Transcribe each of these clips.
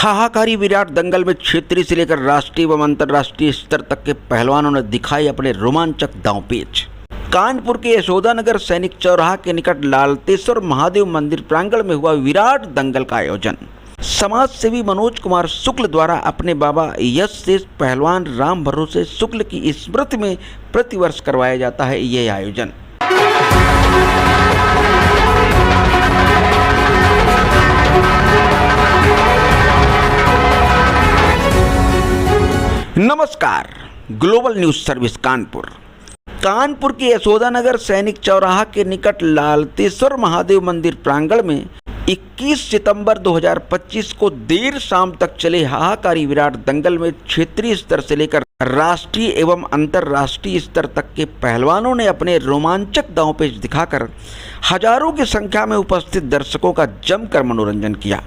हाहाकारी विराट दंगल में क्षेत्रीय से लेकर राष्ट्रीय एवं अंतर्राष्ट्रीय स्तर तक के पहलवानों ने दिखाई अपने रोमांचक दांवपेच। कानपुर के यशोदानगर सैनिक चौराहा के निकट लालतेश्वर महादेव मंदिर प्रांगण में हुआ विराट दंगल का आयोजन समाज सेवी मनोज कुमार शुक्ल द्वारा अपने बाबा यश शेष पहलवान राम भरोसे शुक्ल की स्मृति में प्रतिवर्ष करवाया जाता है। यह आयोजन नमस्कार, ग्लोबल न्यूज सर्विस कानपुर के यशोदानगर सैनिक चौराहा के निकट लालतेश्वर महादेव मंदिर प्रांगण में 21 सितंबर 2025 को देर शाम तक चले हाहाकारी विराट दंगल में क्षेत्रीय स्तर से लेकर राष्ट्रीय एवं अंतर्राष्ट्रीय स्तर तक के पहलवानों ने अपने रोमांचक दांवपेच दिखाकर हजारों की संख्या में उपस्थित दर्शकों का जमकर मनोरंजन किया।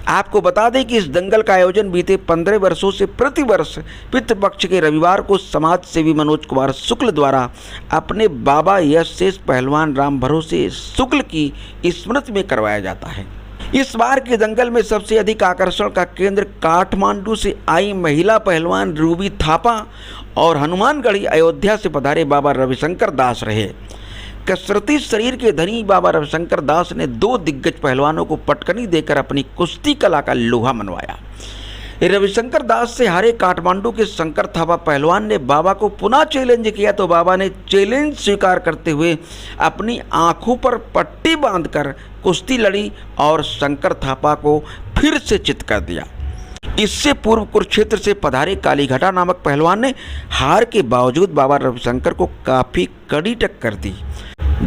आपको बता दें कि इस दंगल का आयोजन बीते 15 वर्षों से प्रतिवर्ष पितृपक्ष के रविवार को समाज सेवी मनोज कुमार शुक्ल द्वारा अपने बाबा यश शेष पहलवान राम भरोसे शुक्ल की स्मृति में करवाया जाता है। इस बार के दंगल में सबसे अधिक आकर्षण का केंद्र काठमांडू से आई महिला पहलवान रूबी थापा और हनुमानगढ़ी अयोध्या से पधारे बाबा रविशंकर दास रहे। कसरती शरीर के धनी बाबा रविशंकर दास ने दो दिग्गज पहलवानों को पटकनी देकर अपनी कुश्ती कला का लोहा मनवाया। रविशंकर दास से हारे काठमांडू के शंकर थापा पहलवान ने बाबा को पुनः चैलेंज किया तो बाबा ने चैलेंज स्वीकार करते हुए अपनी आंखों पर पट्टी बांधकर कुश्ती लड़ी और शंकर थापा को फिर से चित कर दिया। इससे पूर्व कुरुक्षेत्र से पधारे कालीघटा नामक पहलवान ने हार के बावजूद बाबा रविशंकर को काफ़ी कड़ी टक्कर दी।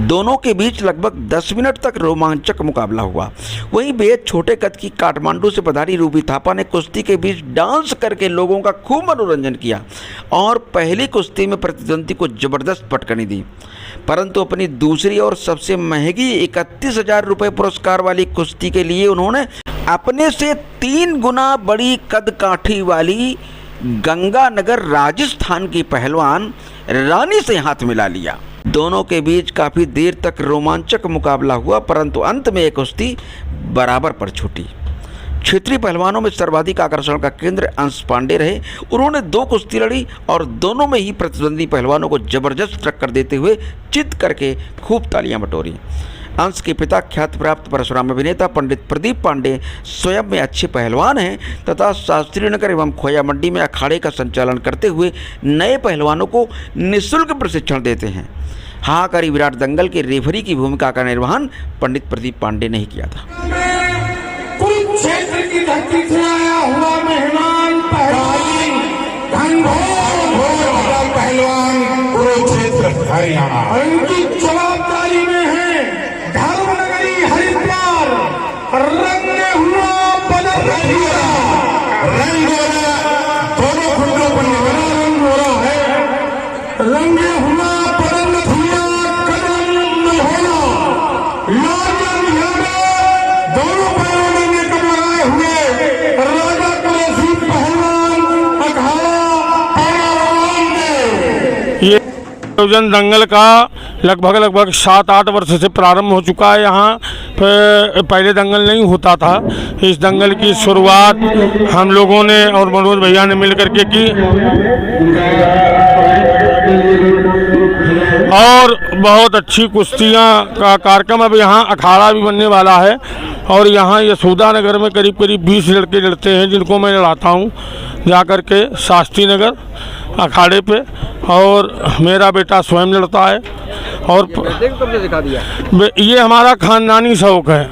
दोनों के बीच लगभग 10 मिनट तक रोमांचक मुकाबला हुआ। वहीं बेहद छोटे कद की काठमांडू से पधारी रूबी थापा ने कुश्ती के बीच डांस करके लोगों का खूब मनोरंजन किया और पहली कुश्ती में प्रतिद्वंदी को जबरदस्त पटकनी दी, परंतु अपनी दूसरी और सबसे महंगी 31,000 रुपये पुरस्कार वाली कुश्ती के लिए उन्होंने अपने से 3 गुना बड़ी कद काठी वाली गंगानगर राजस्थान की पहलवान रानी से हाथ मिला लिया। दोनों के बीच काफ़ी देर तक रोमांचक मुकाबला हुआ, परंतु अंत में एक कुश्ती बराबर पर छूटी। क्षेत्रीय पहलवानों में सर्वाधिक आकर्षण का केंद्र अंश पांडे रहे। उन्होंने 2 कुश्ती लड़ी और दोनों में ही प्रतिद्वंदी पहलवानों को जबरदस्त टक्कर देते हुए चित करके खूब तालियां बटोरी। अंश के पिता ख्याति प्राप्त परशुराम अभिनेता पंडित प्रदीप पांडे स्वयं में अच्छे पहलवान हैं तथा शास्त्री नगर एवं खोया मंडी में अखाड़े का संचालन करते हुए नए पहलवानों को निःशुल्क प्रशिक्षण देते हैं। हाहाकारी विराट दंगल के रेफरी की भूमिका का निर्वहन पंडित प्रदीप पांडे ने ही किया था। कुरुक्षेत्र की धरती से आया हुआ मेहमान पहलवान कुरुक्षेत्र हरियाणा उनकी जवाबदारी में है धर्मनगरी हरिद्वार रंगे हुआ बदल दोनों खुंडों पर रंग हो रहा है। रंगे हुआ बदल दोनों पहलवानों ने कमराए हुए राजा कुलसी पहलवान अखाड़ा ये आयोजन दंगल का लगभग 7-8 वर्ष से प्रारंभ हो चुका है। यहाँ पहले दंगल नहीं होता था। इस दंगल की शुरुआत हम लोगों ने और मनोज भैया ने मिल करके की और बहुत अच्छी कुश्तियाँ का कार्यक्रम। अब यहाँ अखाड़ा भी बनने वाला है और यहाँ यशोदानगर में करीब 20 लड़के लड़ते हैं, जिनको मैं लड़ाता हूँ जा कर के शास्त्री नगर अखाड़े पे, और मेरा बेटा स्वयं लड़ता है। और दिखा दिया ये हमारा खानदानी शौक़ है।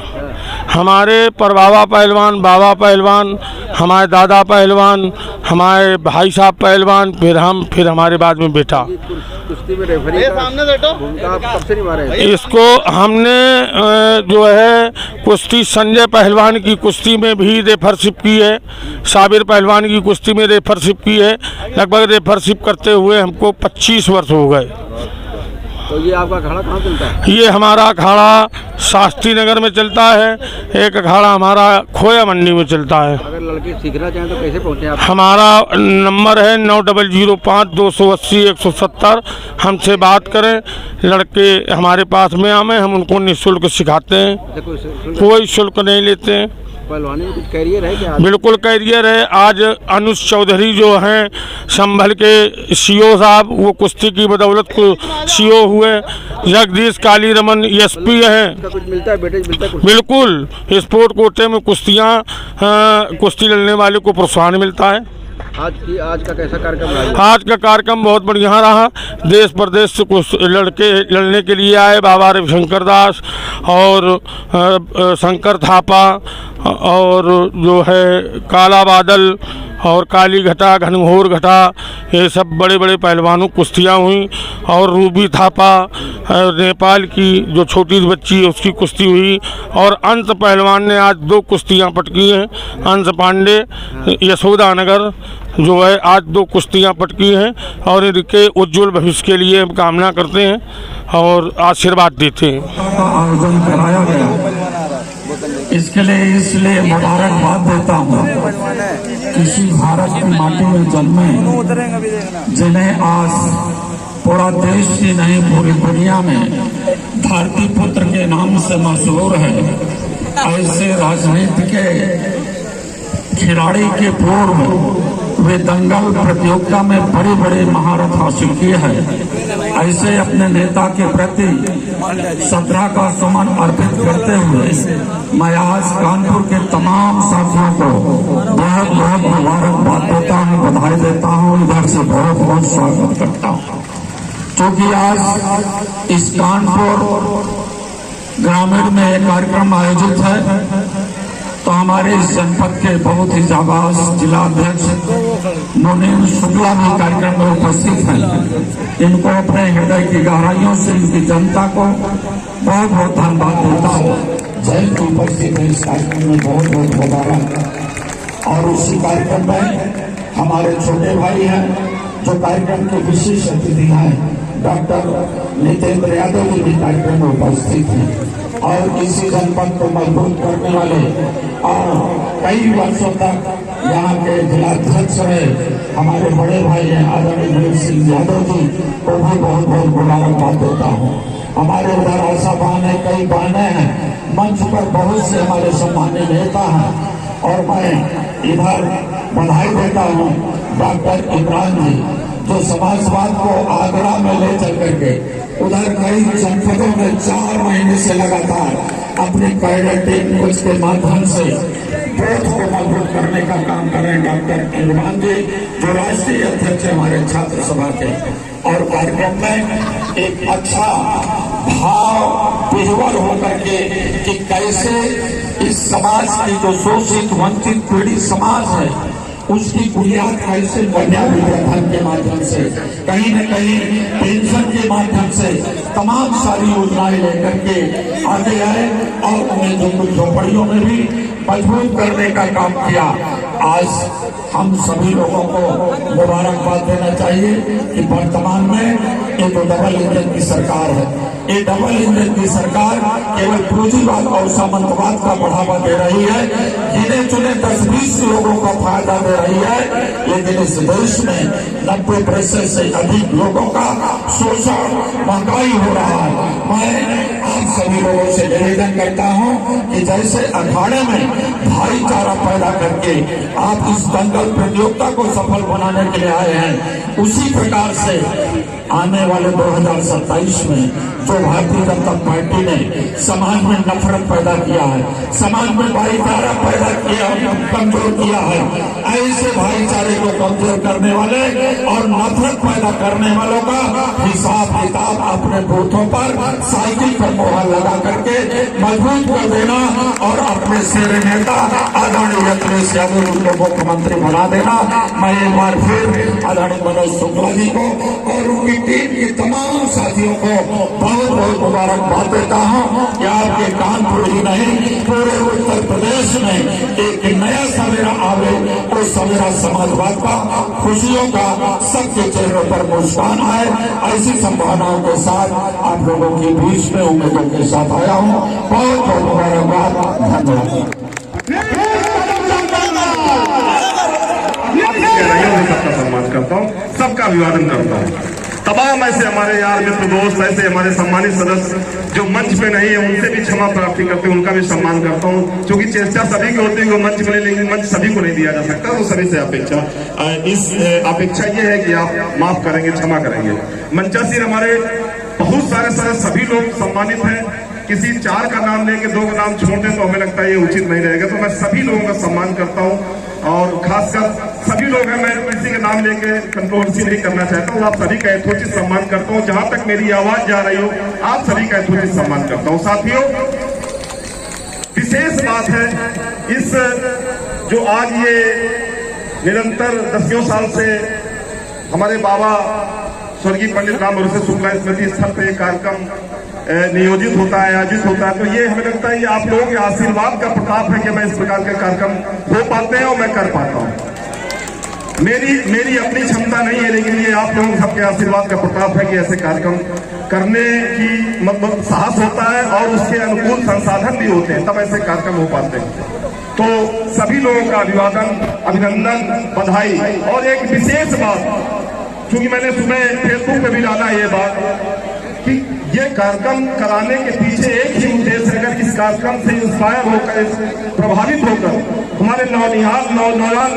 हमारे परबाबा पहलवान, बाबा पहलवान, हमारे दादा पहलवान, हमारे भाई साहब पहलवान, फिर हमारे बाद में बेटा। कुश्ती में रेफरी कब से निभा रहे हैं? इसको हमने जो है कुश्ती संजय पहलवान की कुश्ती में भी रेफरशिप की है, साबिर पहलवान की कुश्ती में रेफरशिप की है। लगभग रेफरशिप करते हुए हमको 25 वर्ष हो गए। तो ये आपका अखाड़ा कहाँ चलता है? ये हमारा अखाड़ा शास्त्री नगर में चलता है, एक अखाड़ा हमारा खोया मंडी में चलता है। अगर लड़के सीखना चाहें तो कैसे पहुँचे आप? हमारा नंबर है 9005 280 170। हमसे बात करें, लड़के हमारे पास में आए, हम उनको निःशुल्क सिखाते हैं, कोई शुल्क नहीं लेते हैं। पहलवानी में कुछ कैरियर है क्या? बिल्कुल कैरियर है। आज अनुज चौधरी जो हैं संभल के सीओ साहब, वो कुश्ती की बदौलत को सीओ हुए। जगदीश काली रमन एसपी हैं। कुछ मिलता है बेटे, मिलता है कुछ? बिल्कुल, स्पोर्ट कोटे में कुश्ती लड़ने वाले को प्रोत्साहन मिलता है। आज का कैसा कार्यक्रम रहा? आज का कार्यक्रम बहुत बढ़िया रहा। देश प्रदेश से कुछ लड़के लड़ने के लिए आए। बाबा रविशंकर दास और शंकर थापा और जो है काला बादल और काली घटा, घनघोर घटा, ये सब बड़े बड़े पहलवानों कुश्तियाँ हुई। और रूबी थापा नेपाल की जो छोटी बच्ची है उसकी कुश्ती हुई। और अंश पहलवान ने आज 2 कुश्तियाँ पटकी हैं। अंश पांडे यशोदा नगर जो है आज 2 कुश्तियाँ पटकी हैं। और इनके उज्जवल भविष्य के लिए हम कामना करते हैं और आशीर्वाद देते हैं। आयोजन कराया गया, इसके लिए इसलिए मुबारकबाद देता हूँ। किसी भारत की माटी में जन्मे जिन्हें आज पूरा देश ही नहीं पूरी दुनिया में धरती पुत्र के नाम से मशहूर है, ऐसे राजनीति के खिलाड़ी के पूर्व वे दंगल प्रतियोगिता में बड़ी बड़ी महारत हासिल की है। ऐसे अपने नेता के प्रति श्रद्धा का सुमन अर्पित करते हुए मैं आज कानपुर के तमाम साथियों को बहुत बहुत मुबारकबाद देता हूँ, बधाई देता हूँ, इधर से बहुत बहुत स्वागत करता हूँ। क्योंकि आज इस कानपुर ग्रामीण में एक कार्यक्रम आयोजित है, तो हमारे इस जनपद के बहुत ही जाबाज जिलाध्यक्ष मुनीम शुक्ला भी कार्यक्रम में उपस्थित हैं। इनको अपने हृदय की गहराइयों से इनकी जनता को बहुत बहुत धन्यवाद देता हूँ। जैन उपस्थित है इस कार्यक्रम में बहुत बहुत मुबारक। और उसी कार्यक्रम में हमारे छोटे भाई हैं जो कार्यक्रम के विशेष अतिथि हैं, डॉक्टर नितेंद्र यादव जी भी कार्यक्रम में उपस्थित हैं। और इसी जनपद को मजबूत करने वाले और कई वर्षों तक यहाँ के जिलाध्यक्ष रहे हमारे बड़े भाई हैं आदरणीय वीर सिंह यादव जी को भी बहुत बहुत मुबारकबाद देता हूँ। हमारे उधर आशा बहन है, कई बहनें हैं, मंच पर बहुत से हमारे सम्मानित नेता हैं। और मैं इधर बधाई देता हूँ डॉक्टर इमरान जी जो समाजवाद को आगरा में ले चल करके उधर कई जनपदों में 4 महीने से लगातार अपनी कैडर टीम के माध्यम से बूथ को मजबूत करने का काम कर रहे हैं डॉक्टर इमरान जी जो राष्ट्रीय अध्यक्ष है हमारे छात्र सभा के। और कार्यक्रम में एक अच्छा भाव विजुअल होकर के कि कैसे इस समाज की जो शोषित वंचित पीड़ित समाज है उसकी बुनियाद कैसे बुनियादी प्रधान के माध्यम से कहीं न कहीं पेंशन के माध्यम से तमाम सारी योजनाएं लेकर के आगे आए और उन्हें जो कुछ झोपड़ियों में भी मजबूत करने का काम किया। आज हम सभी लोगों को मुबारकबाद देना चाहिए कि वर्तमान में ये तो डबल इंजन की सरकार है। ये डबल इंजन की सरकार केवल पूंजीवाद और सामंतवाद का बढ़ावा दे रही है, गिने चुने 10-20 लोगों का फायदा दे रही है, लेकिन इस देश में 90% से अधिक लोगों का शोषण महंगाई हो रहा है। मैं आप सभी लोगों से निवेदन करता हूं कि जैसे अखाड़े में भाईचारा पैदा करके आप इस दंगल प्रतियोगिता को सफल बनाने के लिए आए हैं, उसी प्रकार से आने वाले 2027 में जो भारतीय जनता पार्टी ने समाज में नफरत पैदा किया है, समाज में भाईचारा पैदा किया कमजोर किया है, ऐसे भाईचारे को कमजोर करने वाले और नफरत पैदा करने वालों का हिसाब किताब अपने बूथों पर साइकिल पर मोहर लगा करके मजबूत कर देना और अपने शेर नेता आदरणीय अखिलेश यादव जी को मुख्यमंत्री बना देना। मैं एक बार फिर आदरणीय मनोज शुक्ला जी को और उनकी टीम के तमाम साथियों को बहुत बहुत मुबारकबाद देता हूँ कि आपके कानपुर ही नहीं पूरे उत्तर प्रदेश में एक नया सवेरा आवे, उस सवेरा समाजवाद का, खुशियों का, सबके चेहरों पर मुस्कान आए, ऐसी संभावनाओं के साथ आप लोगों के बीच में उम्मीदों के साथ आया हूँ। बहुत बहुत मुबारकबाद, धन्यवाद। सबका सम्मान करता हूँ, सबका अभिवादन करता हूँ। तमाम ऐसे हमारे यार मित्र दोस्त, ऐसे हमारे सम्मानित सदस्य जो मंच पे नहीं है, उनसे भी क्षमा प्रार्थी करते हैं, उनका भी सम्मान करता हूँ। क्योंकि चेष्टा सभी की होती है कि मंच मिले, लेकिन मंच सभी को नहीं दिया जा सकता। तो सभी से अपेक्षा ये है कि आप माफ करेंगे, क्षमा करेंगे। मंचासीन हमारे बहुत सारे सदस्य, सभी लोग सम्मानित हैं। किसी 4 का नाम लेके 2 का नाम छोड़ दें तो हमें लगता है ये उचित नहीं रहेगा। तो मैं सभी लोगों का सम्मान करता हूँ और खासकर सभी लोग हैं, मैं किसी के नाम लेके कंट्रोवर्सी नहीं करना चाहता हूँ। आप सभी का यथोचित सम्मान करता हूँ। जहां तक मेरी आवाज जा रही हो, आप सभी का यथोचित सम्मान करता हूँ। साथियों, विशेष बात है, इस जो आज ये निरंतर 10 साल से हमारे बाबा स्वर्गीय पंडित राम भरोसे शुक्ला स्मृति स्थल पे कार्यक्रम नियोजित होता है, आयोजित होता है, तो ये हमें लगता है ये आप लोगों के आशीर्वाद का प्रताप है कि मैं इस प्रकार के कार्यक्रम हो पाते हैं और मैं कर पाता हूँ। मेरी अपनी क्षमता नहीं है, लेकिन ये आप लोगों सबके आशीर्वाद का प्रताप है कि ऐसे कार्यक्रम करने की मतलब साहस होता है और उसके अनुकूल संसाधन भी होते हैं, तब ऐसे कार्यक्रम हो पाते हैं। तो सभी लोगों का अभिनंदन, बधाई। और एक विशेष बात, चूंकि मैंने सुबह फेसबुक पे भी डाला ये बात कि ये कार्यक्रम कराने के पीछे एक ही उद्देश्य है। अगर इस कार्यक्रम से इंस्पायर होकर, प्रभावित होकर हमारे नौजवान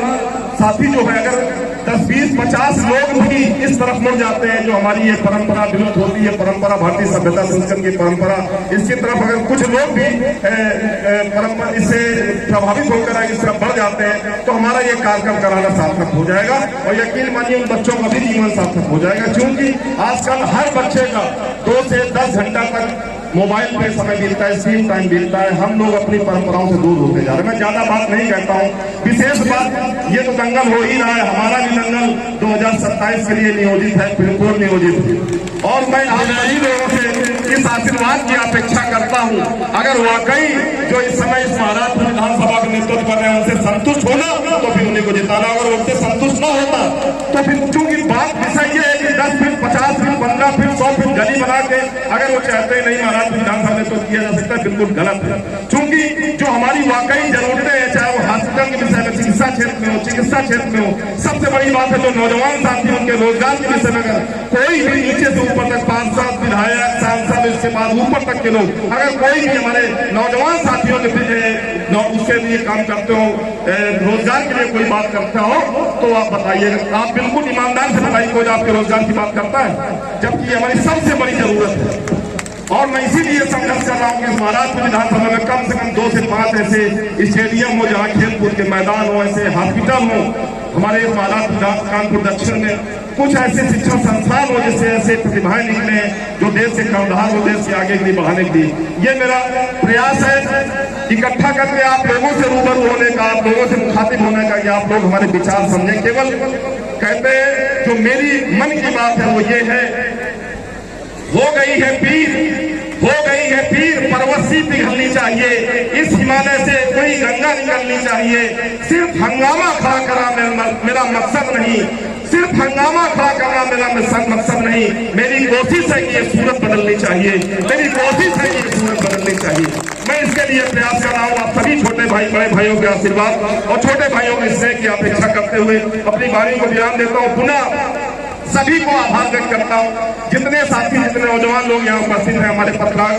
साथी जो है, अगर 10, 20, 50 लोग भी इस तरफ मुड़ जाते हैं, जो हमारी ये परंपरा विलुप्त होती है, परंपरा भारतीय सभ्यता संस्कृति की परंपरा, इसकी तरफ अगर कुछ लोग भी परंपरा इससे प्रभावित होकर इस तरफ बढ़ जाते हैं, तो हमारा ये कार्यक्रम कराना सार्थक हो जाएगा। और यकीन मानिए उन बच्चों का भी जीवन सार्थक हो जाएगा। क्योंकि आजकल हर बच्चे का 2 से 10 घंटा तक मोबाइल पे समय बीतता है, स्क्रीन टाइम बीतता है। हम लोग अपनी परंपराओं से दूर होते जा रहे हैं। मैं ज्यादा बात नहीं कहता हूँ। विशेष बात, ये तो दंगल हो ही रहा है, हमारा भी दंगल 2027 के लिए नियोजित है, बिल्कुल नियोजित है। और मैं आप सभी लोगों से इस आशीर्वाद की अपेक्षा करता हूँ। अगर वाकई जो इस समय इस महाराष्ट्र विधानसभा का नेतृत्व कर रहे हैं उनसे संतुष्ट होना, तो फिर उन्हीं को जिताना। अगर उनसे संतुष्ट न होता तो फिर, चूंकि बात विषय ये है कि 10 फीट, 50 फीट, 15 फीट, 100 फीट गली बना के अगर वो चाहते हैं नहीं महाराष्ट्र विधानसभा में, तो किया जा सकता है, बिल्कुल गलत है। चूंकि जो हमारी वाकई जरूरतें हैं, चाहे वो हॉस्पिटल के विषय में, चिकित्सा क्षेत्र में हो, चिकित्सा क्षेत्र में हो, सबसे बड़ी बात है जो नौजवान साथी उनके रोजगार के विषय में, अगर कोई भी नीचे से ऊपर तक, पार्षद, विधायक, सांसद, इसके बाद ऊपर तक के लोग, अगर कोई भी हमारे नौजवान साथियों के उसके लिए काम करते हो, रोजगार के लिए कोई बात करता हो, तो आप बताइएगा। आप बिल्कुल ईमानदार से बताइए कोई आपके रोजगार की बात करता है, जबकि हमारी सबसे बड़ी जरूरत है। और मैं इसीलिए संघर्ष कर रहा हूँ कि महाराष्ट्र विधानसभा में कम से कम 2 से 5 ऐसे स्टेडियम हो, जहाँ खेलकूद के मैदान हो, ऐसे हॉस्पिटल हो। हमारे महाराष्ट्र कानपुर दक्षिण में कुछ ऐसे शिक्षण संस्थान हो, जिससे ऐसे प्रतिभाएं निकले जो देश के कर्णधार हो, देश के आगे के लिए बढ़ाने के लिए। ये मेरा प्रयास है, इकट्ठा करके आप लोगों से रूबरू होने का, आप लोगों से मुखातिब होने का, कि आप लोग हमारे विचार समझें। केवल कहते हैं जो मेरी मन की बात है वो ये है, हो गई है पीर, परवसी पिघलनी चाहिए। इस हिमालय से कोई गंगा निकलनी चाहिए। सिर्फ हंगामा खड़ा करना मेरा मकसद नहीं, सिर्फ हंगामा खड़ा करना मेरा मकसद नहीं। मेरी कोशिश है कि ये सूरत बदलनी चाहिए, मेरी कोशिश है कि ये सूरत बदलनी चाहिए। मैं इसके लिए प्रयास कर रहा हूँ। आप सभी छोटे भाई, बड़े भाइयों के आशीर्वाद और छोटे भाइयों के स्नेह की अपेक्षा करते हुए अपनी बारी को विराम देता हूँ। पुनः सभी को आभार व्यक्त करता हूँ। जितने साथी, जितने नौजवान लोग यहाँ उपस्थित हैं, हमारे पत्रकार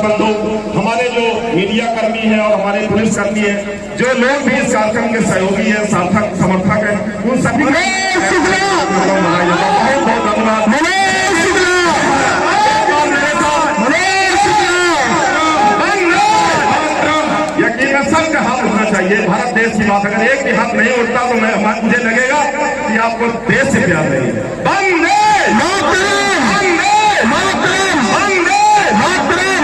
बंधु, हमारे जो मीडिया कर्मी हैं और हमारे पुलिस कर्मी हैं, जो लोग भी इस कार्यक्रम के सहयोगी हैं, सार्थक समर्थक हैं, उन सभी बहुत बहुत धन्यवाद। यकीन सबका हाथ उठना चाहिए। भारत देश की बात, अगर एक भी हाथ नहीं उठता तो मुझे लगेगा कि आपको देश से प्यार नहीं है। वंदे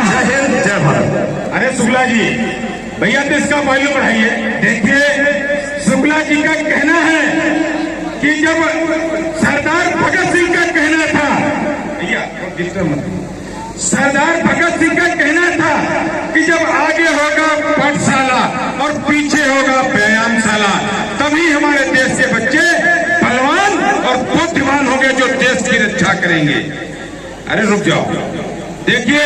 जय हिंद, जय भारत। अरे शुक्ला जी, भैया तो इसका पहलू बढ़ाइए। देखिए, शुक्ला जी का कहना है कि जब सरदार भगत सिंह का कहना था, भैया सरदार भगत सिंह का कहना था कि जब आगे होगा पाठशाला और पीछे होगा व्यायामशाला, तभी हमारे देश के बच्चे बलवान और बुद्धिमान होंगे जो देश की रक्षा करेंगे। अरे रुक जाओ, देखिए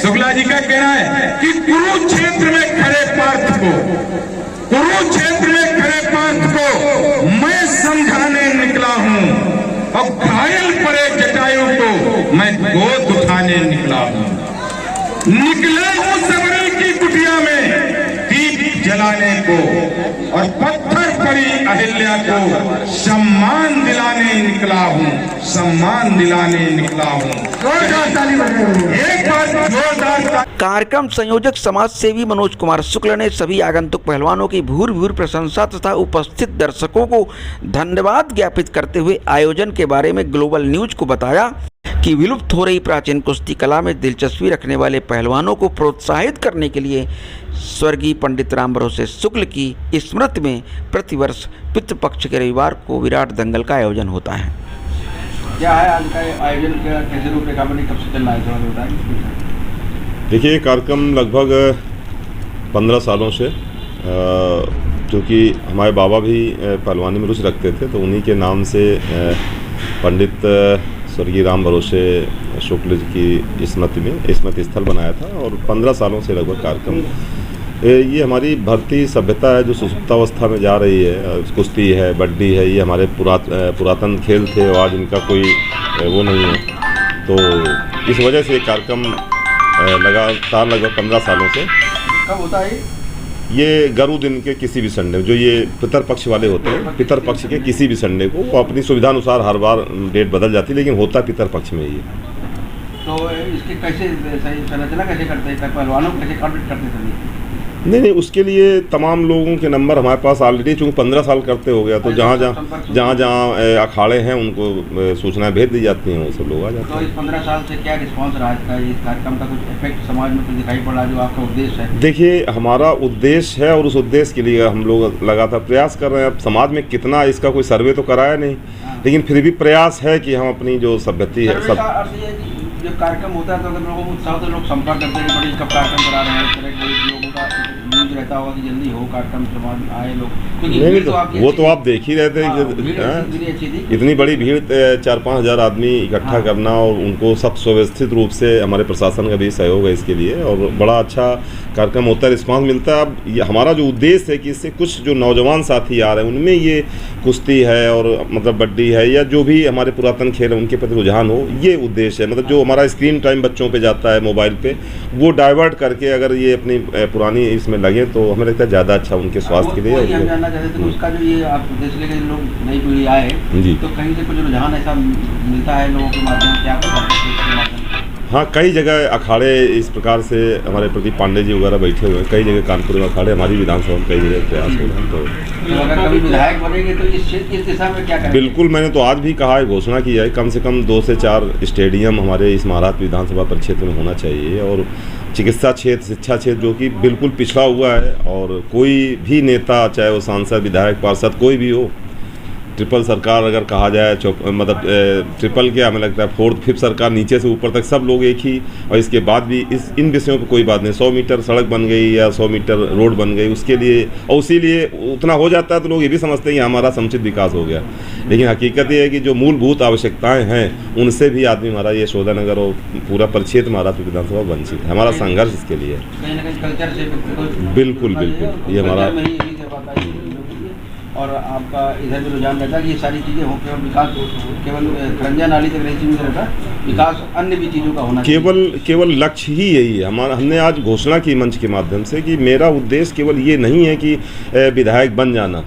शुक्ला जी का कहना है कि कुरुक्षेत्र में खड़े पार्थ को मैं समझाने निकला हूं और घायल पड़े जटायु को मैं गोद उठाने निकला हूं। निकला हूं सबरी की कुटिया में दीप जलाने को और पत्थर पड़ी अहिल्या को सम्मान दिलाने निकला हूं, सम्मान दिलाने निकला हूं। एक बार जोरदार। कार्यक्रम संयोजक समाज सेवी मनोज कुमार शुक्ल ने सभी आगंतुक पहलवानों की भूर प्रशंसा तथा उपस्थित दर्शकों को धन्यवाद ज्ञापित करते हुए आयोजन के बारे में ग्लोबल न्यूज को बताया कि विलुप्त हो रही प्राचीन कुश्ती कला में दिलचस्पी रखने वाले पहलवानों को प्रोत्साहित करने के लिए स्वर्गीय पंडित राम भरोसे शुक्ल की स्मृति में प्रतिवर्ष पितृपक्ष के रविवार को विराट दंगल का आयोजन होता है। क्या है आज का आयोजन, कैसे रूपरेखा बनी, कब से चल रहा है? देखिए, ये कार्यक्रम लगभग 15 सालों से, क्योंकि हमारे बाबा भी पहलवानी में रुचि रखते थे, तो उन्हीं के नाम से पंडित स्वर्गीय राम भरोसे शुक्ल जी की स्मृति में स्मृति स्थल बनाया था। और 15 सालों से लगभग कार्यक्रम, ये हमारी भारतीय सभ्यता है जो सुसुप्तावस्था में जा रही है। कुश्ती है, बड्डी है, ये हमारे पुरातन खेल थे और आज इनका कोई वो नहीं है। तो इस वजह से ये कार्यक्रम लगातार लगभग 15 सालों से। कब होता है ये गरु दिन के किसी भी संडे, जो ये पितरपक्ष वाले होते हैं, पितरपक्ष के किसी भी संडे को, वो अपनी सुविधा अनुसार हर बार डेट बदल जाती है, लेकिन होता पितरपक्ष में ही। तो इसके कैसे सही संरचना कैसे करते हैं, पहलवानों को कैसे कॉन्टेक्ट करते हैं? नहीं, उसके लिए तमाम लोगों के नंबर हमारे पास ऑलरेडी, चूँकि 15 साल करते हो गया, तो जहाँ अखाड़े हैं उनको सूचनाएं भेज दी जाती हैं, वो सब लोग आ जाते हैं। तो इस 15 साल से क्या रिस्पांस रहा है इस कार्यक्रम का? कुछ इफेक्ट समाज में कुछ दिखाई पड़ा जो आपका उद्देश्य है? देखिए, हमारा उद्देश्य है और उस उद्देश्य के लिए हम लोग लगातार प्रयास कर रहे हैं। अब समाज में कितना, इसका कोई सर्वे तो कराया नहीं, लेकिन फिर भी प्रयास है कि हम अपनी जो सभ्यता है सब। जब कार्यक्रम होता है तो अगर लोगों को उत्साह तो लोग संपर्क करते हैं, बड़ी कब कार्यक्रम करा रहे हैं, लोगों का न्यूज रहता होगा कि जल्दी हो कार्यक्रम, समाज में आए लोग। नहीं, तो वो तो आप देख ही रहे थे, इतनी बड़ी भीड़ 4-5 हज़ार आदमी इकट्ठा करना और उनको सब सुव्यवस्थित रूप से, हमारे प्रशासन का भी सहयोग है इसके लिए और बड़ा अच्छा कार्यक्रम होता है, रिस्पांस मिलता है। अब हमारा जो उद्देश्य है कि इससे कुछ जो नौजवान साथी आ रहे हैं उनमें ये कुश्ती है और मतलब बड्डी है या जो भी हमारे पुरातन खेल है उनके प्रति रुझान हो, ये उद्देश्य है। मतलब जो हमारा स्क्रीन टाइम बच्चों पे जाता है मोबाइल पे, वो डाइवर्ट करके अगर ये अपनी पुरानी इसमें लगे तो हमें लगता है ज़्यादा अच्छा उनके स्वास्थ्य के लिए। हम जानना चाहते थे उसका जो ये आप उद्देश्य लेकर लोग नई पीढ़ी आए तो कहीं से कुछ रुझान ऐसा मिलता है लोगों के माध्यम से, आपको? हाँ, कई जगह अखाड़े इस प्रकार से हमारे प्रदीप पांडे जी वगैरह बैठे हुए हैं, कई जगह कानपुर में अखाड़े, हमारी विधानसभा में कई जगह प्रयास हो रहे हैं। तो अगर कभी विधायक बनेंगे तो इस दिशा में क्या करेंगे? बिल्कुल, मैंने तो आज भी कहा है, घोषणा की है, कम से कम 2 से 4 स्टेडियम हमारे इस महाराष्ट्र विधानसभा परिक्षेत्र में होना चाहिए। और चिकित्सा क्षेत्र, शिक्षा क्षेत्र जो कि बिल्कुल पिछड़ा हुआ है, और कोई भी नेता, चाहे वो सांसद, विधायक, पार्षद कोई भी हो, ट्रिपल सरकार अगर कहा जाए, मतलब ट्रिपल क्या, हमें लगता है 4th 5th सरकार, नीचे से ऊपर तक सब लोग एक ही। और इसके बाद भी इन विषयों पर कोई बात नहीं, 100 मीटर सड़क बन गई या 100 मीटर रोड बन गई, उसके लिए और उसी लिए उतना हो जाता है तो लोग ये भी समझते हैं कि हमारा समुचित विकास हो गया। लेकिन हकीकत ये है कि जो मूलभूत आवश्यकताएँ हैं उनसे भी आदमी हमारा ये यशोदानगर और पूरा परिक्षेत्र महाराष्ट्र विधानसभा वंचित है। हमारा संघर्ष इसके लिए बिल्कुल ये हमारा। और आपका इधर भी रुझान रहता है कि ये सारी चीज़ें हो, केवल विकास केवल खरंजा नाली तक नहीं सीमित रहता, विकास अन्य भी चीज़ों का होना केवल लक्ष्य ही यही है हमारा। हमने आज घोषणा की मंच के माध्यम से कि मेरा उद्देश्य केवल ये नहीं है कि विधायक बन जाना,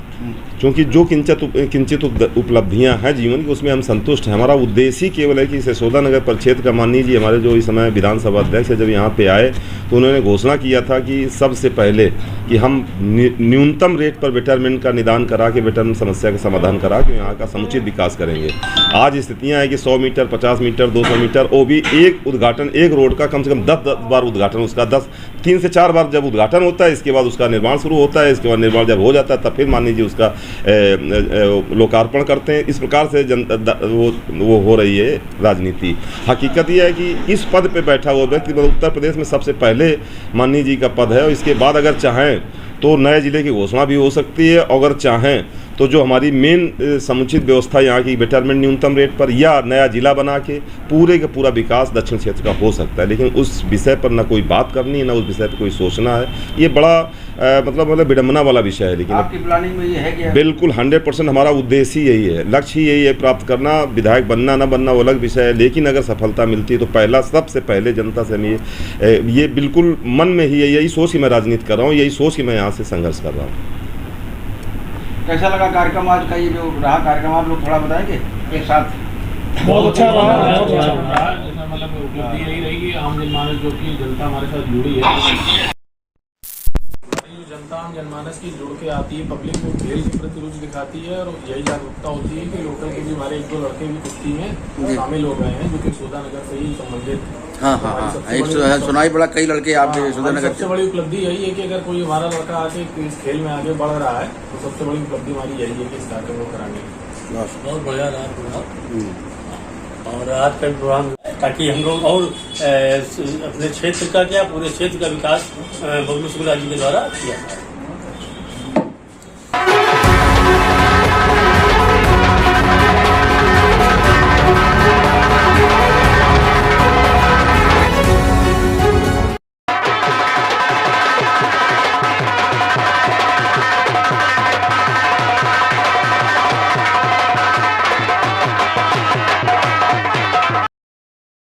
क्योंकि जो किंचित उपलब्धियां हैं जीवन की उसमें हम संतुष्ट हैं। हमारा उद्देश्य ही केवल है कि यशोदानगर परिक्षेत्र का, माननीय जी हमारे जो इस समय विधानसभा अध्यक्ष है, जब यहाँ पे आए तो उन्होंने घोषणा किया था कि सबसे पहले कि हम न्यूनतम रेट पर बेटरमेंट का निदान करा के बेटरमेंट समस्या का समाधान करा के यहाँ का समुचित विकास करेंगे। आज स्थितियाँ हैं कि 100 मीटर, 50 मीटर, 200 मीटर, वो भी एक उद्घाटन, एक रोड का कम से कम 10 बार उद्घाटन, उसका 3 से 4 बार जब उद्घाटन होता है, इसके बाद उसका निर्माण शुरू होता है, इसके बाद निर्माण जब हो जाता है तब फिर माननीय जी उसका लोकार्पण करते हैं। इस प्रकार से वो हो रही है राजनीति। हकीकत यह है कि इस पद पे बैठा हुआ व्यक्ति उत्तर प्रदेश में सबसे पहले माननीय जी का पद है, और इसके बाद अगर चाहें तो नए जिले की घोषणा भी हो सकती है, अगर चाहें तो जो हमारी मेन समुचित व्यवस्था यहाँ की रिटायरमेंट न्यूनतम रेट पर या नया जिला बना के पूरे का पूरा विकास दक्षिण क्षेत्र का हो सकता है। लेकिन उस विषय पर ना कोई बात करनी है, ना उस विषय पर कोई सोचना है। ये बड़ा मतलब विडम्बना वाला विषय है। लेकिन आपकी प्लानिंग में ये है क्या? बिल्कुल 100% हमारा उद्देश्य ही यही है, लक्ष्य ही यही है प्राप्त करना। विधायक बनना ना बनना वो अलग विषय है, लेकिन अगर सफलता मिलती है तो पहला सबसे पहले जनता से हम ये बिल्कुल मन में ही यही सोच ही मैं राजनीति कर रहा हूँ, यही सोच ही मैं यहाँ से संघर्ष कर रहा हूँ। कैसा लगा कार्यक्रम आज का? ये जो रहा कार्यक्रम आप लोग थोड़ा बताएंगे एक साथ? बहुत अच्छा रहा। मतलब उपलब्धि यही रही कि आम जनमानस जो कि जनता हमारे साथ जुड़ी है, जनता आम जनमानस की जुड़ के आती है, पब्लिक को खेल के प्रति रुचि दिखाती है और यही जागरूकता होती है कि लोकल के भी हमारे 1-2 लड़के भी कुश्ती में शामिल हो गए हैं जो कि सोदा नगर से ही संबंधित। हाँ, एक सुनाई पड़ा कई लड़के आप सोदा नगर। सबसे बड़ी उपलब्धि यही है कि अगर कोई हमारा लड़का आके इस खेल में आगे बढ़ रहा है तो सबसे बड़ी उपलब्धि हमारी यही है कि इस कार्यक्रम को कराने की। बहुत बढ़िया रहा प्रोग्राम और आज का प्रोग्राम, ताकि हम लोग और अपने क्षेत्र का क्या पूरे क्षेत्र का विकास बबलू शुक्ला जी के द्वारा किया।